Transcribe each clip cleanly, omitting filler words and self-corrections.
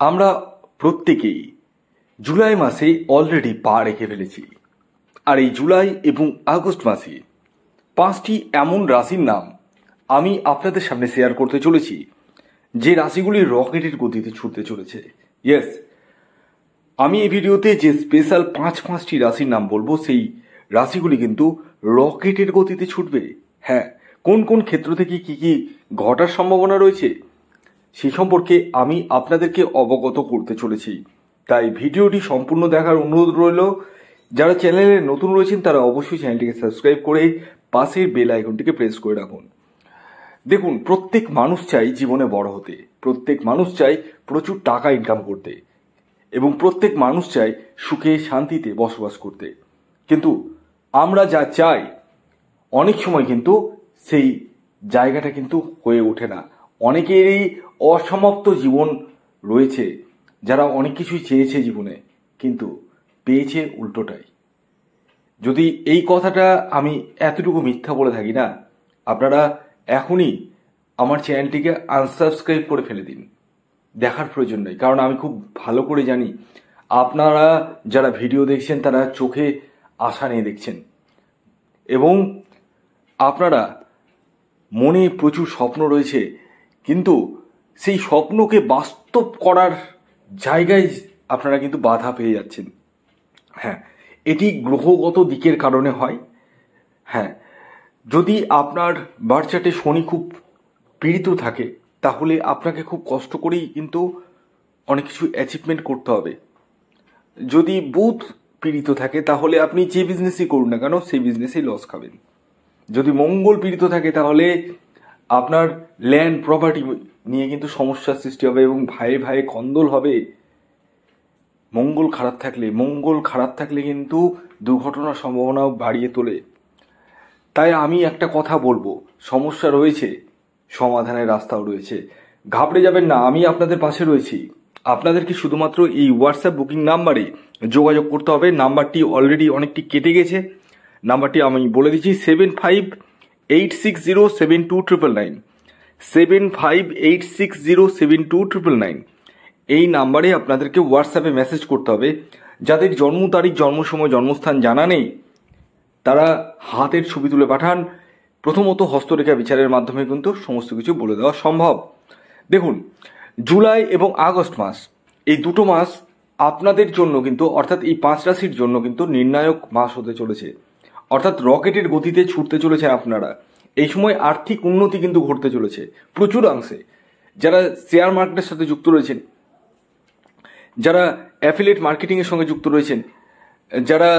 আমরা প্রত্যেকেই জুলাই মাসে অলরেডি পা রেখে ফেলেছি। আর এই জুলাই এবং আগস্ট মাসে 5টি এমন রাশির নাম আমি আপনাদের সামনে শেয়ার করতে চলেছি, যে রাশিগুলি রকেটের গতিতে ছুটতে চলেছে। ইয়েস, আমি এই ভিডিওতে যে স্পেশাল 5টি রাশির নাম বলবো, সেই রাশিগুলি কিন্তু রকেটের গতিতে ছুটবে। হ্যাঁ, কোন কোন ক্ষেত্র থেকে কি কি ঘটার সম্ভাবনা রয়েছে সে সম্পর্কে আমি আপনাদেরকে অবগত করতে চলেছি। তাই ভিডিওটি সম্পূর্ণ দেখার অনুরোধ রইল। যারা চ্যানেলে নতুন রয়েছেন তারা অবশ্যই চ্যানেলটিকে সাবস্ক্রাইব করে পাশের বেল আইকনটিকে প্রেস করে রাখুন। দেখুন, প্রত্যেক মানুষ চাই জীবনে বড় হতে, প্রত্যেক মানুষ চাই প্রচুর টাকা ইনকাম করতে, এবং প্রত্যেক মানুষ চাই সুখে শান্তিতে বসবাস করতে। কিন্তু আমরা যা চাই অনেক সময় কিন্তু সেই জায়গাটা কিন্তু হয়ে ওঠে না। অনেকেরই অসমাপ্ত জীবন রয়েছে, যারা অনেক কিছুই চেয়েছে জীবনে, কিন্তু পেয়েছে উল্টোটাই। যদি এই কথাটা আমি এতটুকু মিথ্যা বলে থাকি না, আপনারা এখনই আমার চ্যানেলটিকে আনসাবস্ক্রাইব করে ফেলে দিন। দেখার প্রয়োজন নেই, কারণ আমি খুব ভালো করে জানি আপনারা যারা ভিডিও দেখছেন তারা চোখে আশা নিয়ে দেখছেন, এবং আপনারা মনে প্রচুর স্বপ্ন রয়েছে, কিন্তু সেই স্বপ্নকে বাস্তব করার জায়গায় আপনারা কিন্তু বাধা পেয়ে যাচ্ছেন। হ্যাঁ, এটি গ্রহগত দিকের কারণে হয়। হ্যাঁ, যদি আপনার বার্থ চার্টে শনি খুব পীড়িত থাকে, তাহলে আপনাকে খুব কষ্ট করেই কিন্তু অনেক কিছু অ্যাচিভমেন্ট করতে হবে। যদি বুধ পীড়িত থাকে, তাহলে আপনি যে বিজনেসই করুন না কেন সেই বিজনেসেই লস খাবেন। যদি মঙ্গল পীড়িত থাকে, তাহলে আপনার ল্যান্ড প্রপার্টি নিয়ে কিন্তু সমস্যার সৃষ্টি হবে এবং ভাইয়ে ভাইয়ে কন্দল হবে। মঙ্গল খারাপ থাকলে কিন্তু দুর্ঘটনার সম্ভাবনাও বাড়িয়ে তোলে। তাই আমি একটা কথা বলবো, সমস্যা রয়েছে, সমাধানের রাস্তাও রয়েছে। ঘাবড়ে যাবেন না, আমি আপনাদের পাশে রয়েছি। আপনাদেরকে শুধুমাত্র এই হোয়াটসঅ্যাপ বুকিং নাম্বারে যোগাযোগ করতে হবে। নাম্বারটি অলরেডি অনেকটি কেটে গেছে। নাম্বারটি আমি বলে দিচ্ছি, 7586072999, 7586072999। এই নাম্বারে আপনাদেরকে হোয়াটসঅ্যাপে মেসেজ করতে হবে। যাদের জন্ম তারিখ, জন্ম সময়, জন্মস্থান জানা নেই, তারা হাতের ছবি তুলে পাঠান। প্রথমত হস্তরেখা বিচারের মাধ্যমে কিন্তু সমস্ত কিছু বলে দেওয়া সম্ভব। দেখুন, জুলাই এবং আগস্ট মাস, এই দুটো মাস আপনাদের জন্য কিন্তু, অর্থাৎ এই 5 রাশির জন্য কিন্তু নির্ণায়ক মাস হতে চলেছে। অর্থাৎ রকেটের গতিতে ছুটতে চলেছে আপনারা। এই সময় আর্থিক উন্নতি কিন্তু ঘটতে চলেছে প্রচুর অংশে। যারা শেয়ার মার্কেটের সাথে যুক্ত রয়েছেন, যারা অ্যাফিলিয়েট মার্কেটিংয়ের সঙ্গে যুক্ত রয়েছেন, যারা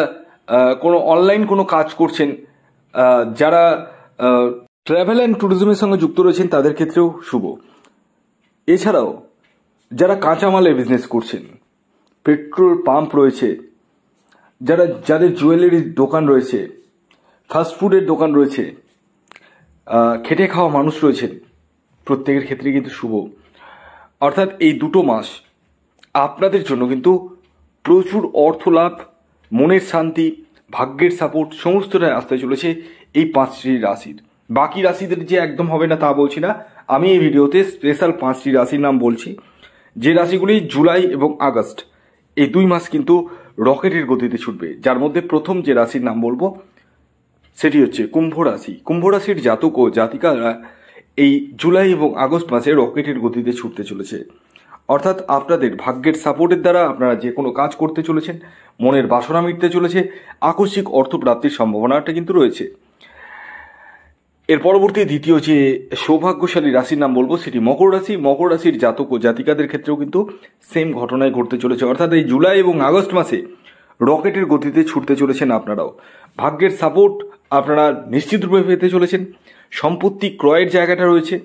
কোনো অনলাইন কোনো কাজ করছেন, যারা ট্রাভেল অ্যান্ড ট্যুরিজমের সঙ্গে যুক্ত রয়েছেন, তাদের ক্ষেত্রেও শুভ। এছাড়াও যারা কাঁচামালের বিজনেস করছেন, পেট্রোল পাম্প রয়েছে, যাদের জুয়েলারির দোকান রয়েছে, ফাস্টফুডের দোকান রয়েছে, খেটে খাওয়া মানুষ রয়েছেন, প্রত্যেকের ক্ষেত্রে কিন্তু শুভ। অর্থাৎ এই দুটো মাস আপনাদের জন্য কিন্তু প্রচুর অর্থ লাভ, মনের শান্তি, ভাগ্যের সাপোর্ট সমস্তটাই আসতে চলেছে এই 5টি রাশির। বাকি রাশিদের যে একদম হবে না তা বলছি না, আমি এই ভিডিওতে স্পেশাল 5টি রাশির নাম বলছি, যে রাশিগুলি জুলাই এবং আগস্ট এই 2 মাস কিন্তু রকেটের গতিতে ছুটবে। যার মধ্যে প্রথম যে রাশির নাম বলবো সেটি হচ্ছে কুম্ভ রাশি। কুম্ভ রাশির জাতক ও জাতিকারা এই জুলাই এবং আগস্ট মাসে রকেটের গতিতে ছুটতে চলেছে। অর্থাৎ আপনাদের ভাগ্যের সাপোর্টের দ্বারা আপনারা যে কোনো কাজ করতে চলেছেন, মনের বাসনা মিটতে চলেছে, আকস্মিক অর্থপ্রাপ্তির সম্ভাবনাটা কিন্তু রয়েছে। এর পরবর্তী দ্বিতীয় যে সৌভাগ্যশালী রাশির নাম বলবো সেটি মকর রাশি। মকর রাশির জাতক ও জাতিকাদের ক্ষেত্রেও কিন্তু সেম ঘটনায় ঘটতে চলেছে। অর্থাৎ এই জুলাই এবং আগস্ট মাসে রকেটের গতিতে ছুটতে চলেছেন আপনারাও। ভাগ্যের সাপোর্ট আপনারা নিশ্চিতরূপে পেতে চলেছেন। সম্পত্তি ক্রয়ের জায়গাটা রয়েছে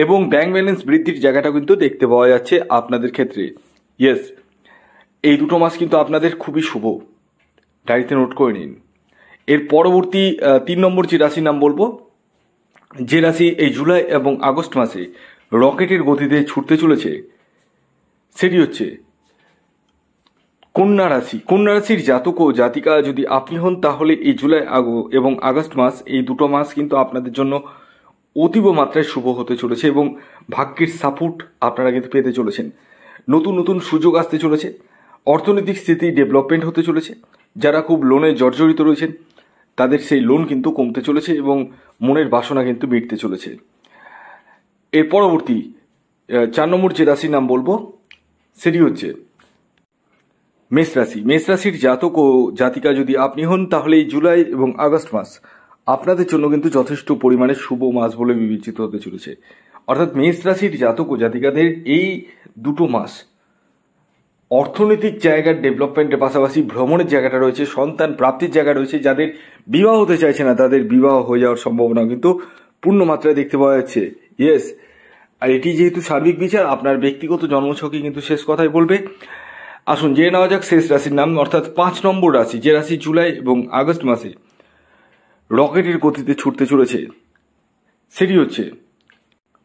এবং ব্যাংক ব্যালেন্স বৃদ্ধির জায়গাটা কিন্তু দেখতে পাওয়া যাচ্ছে আপনাদের ক্ষেত্রে। ইয়েস, এই দুটো মাস কিন্তু আপনাদের খুবই শুভ, ডায়েরিতে নোট করে নিন। এর পরবর্তী 3 নম্বর যে রাশির নাম বলবো, যে রাশি এই জুলাই এবং আগস্ট মাসে রকেটের গতিতে ছুটতে চলেছে, সেটি হচ্ছে কন্যা রাশি। কন্যা রাশির জাতক ও জাতিকা যদি আপনি হন, তাহলে এই জুলাই এবং আগস্ট মাস, এই দুটো মাস কিন্তু আপনাদের জন্য অতীব মাত্রায় শুভ হতে চলেছে এবং ভাগ্যের সাপোর্ট আপনারা কিন্তু পেতে চলেছেন। নতুন নতুন সুযোগ আসতে চলেছে, অর্থনৈতিক স্থিতি ডেভেলপমেন্ট হতে চলেছে। যারা খুব লোনে জর্জরিত রয়েছেন তাদের সেই লোন কিন্তু কমতে চলেছে এবং মনের বাসনা কিন্তু মিটতে চলেছে। এর পরবর্তী 4 নম্বর যে রাশির নাম বলবো সেটি হচ্ছে মেষ রাশি। মেষ রাশির জাতক ও জাতিকা যদি আপনি হন তাহলে এই জুলাই এবং আগস্ট মাস আপনাদের জন্য কিন্তু যথেষ্ট পরিমাণে শুভ মাস বলে বিবেচিত হতে চলেছে। অর্থাৎ মেষ রাশির জাতক ও জাতিকাদের এই দুটো মাস অর্থনৈতিক জায়গার ডেভেলপমেন্টের পাশাপাশি ভ্রমণের জায়গাটা রয়েছে, সন্তান প্রাপ্তির জায়গা রয়েছে। যাদের বিবাহ হতে চাইছে না তাদের বিবাহ হয়ে যাওয়ার সম্ভাবনা কিন্তু পূর্ণ মাত্রায় দেখতে পাওয়া যাচ্ছে। ইয়েস, আর এটি যেহেতু সার্বিক বিচার, আপনার ব্যক্তিগত জন্মছকই কিন্তু শেষ কথাই বলবে। আসুন জেনে নেওয়া যাক শেষ রাশির নাম, অর্থাৎ 5 নম্বর রাশি, যে রাশি জুলাই এবং আগস্ট মাসে রকেটের গতিতে ছুটতে চলেছে সেটি হচ্ছে,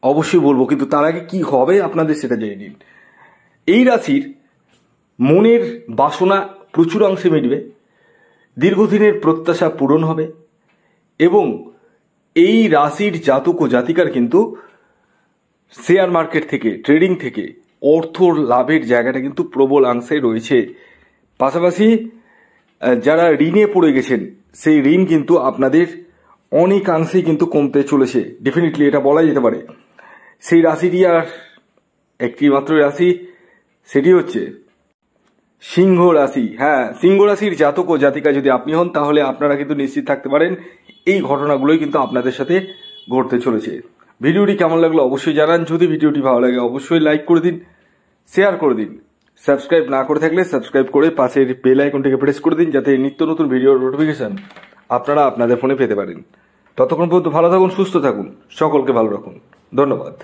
অবশ্যই বলবো কিন্তু তার আগে কি হবে আপনাদের সেটা জেনে নিন। এই রাশির মনের বাসনা প্রচুর অংশে মিটবে, দীর্ঘদিনের প্রত্যাশা পূরণ হবে এবং এই রাশির জাতক ও জাতিকার কিন্তু শেয়ার মার্কেট থেকে, ট্রেডিং থেকে অর্থ লাভের জায়গাটা কিন্তু প্রবল অংশে রয়েছে। পাশাপাশি যারা ঋণে পড়ে গেছেন সেই ঋণ কিন্তু আপনাদের অনেকাংশেই কিন্তু কমতে চলেছে, ডেফিনেটলি এটা বলা যেতে পারে। সেই রাশিটি আর একটি মাত্র রাশি, সেটি হচ্ছে সিংহ রাশি। হ্যাঁ, সিংহ রাশির জাতক ও জাতিকা যদি আপনি হন তাহলে আপনারা কিন্তু নিশ্চিত থাকতে পারেন এই ঘটনাগুলোই কিন্তু আপনাদের সাথে ঘটতে চলেছে। ভিডিওটি কেমন লাগলো অবশ্যই জানান। যদি ভিডিওটি ভালো লাগে অবশ্যই লাইক করে দিন, শেয়ার করে দিন। সাবস্ক্রাইব না করে থাকলে সাবস্ক্রাইব করে পাশের বেল আইকনটিকে প্রেস করে দিন যাতে নিত্য নতুন ভিডিওর নোটিফিকেশন আপনারা আপনাদের ফোনে পেতে পারেন। ততক্ষণ পর্যন্ত ভালো থাকুন, সুস্থ থাকুন, সকলকে ভালো রাখুন। ধন্যবাদ।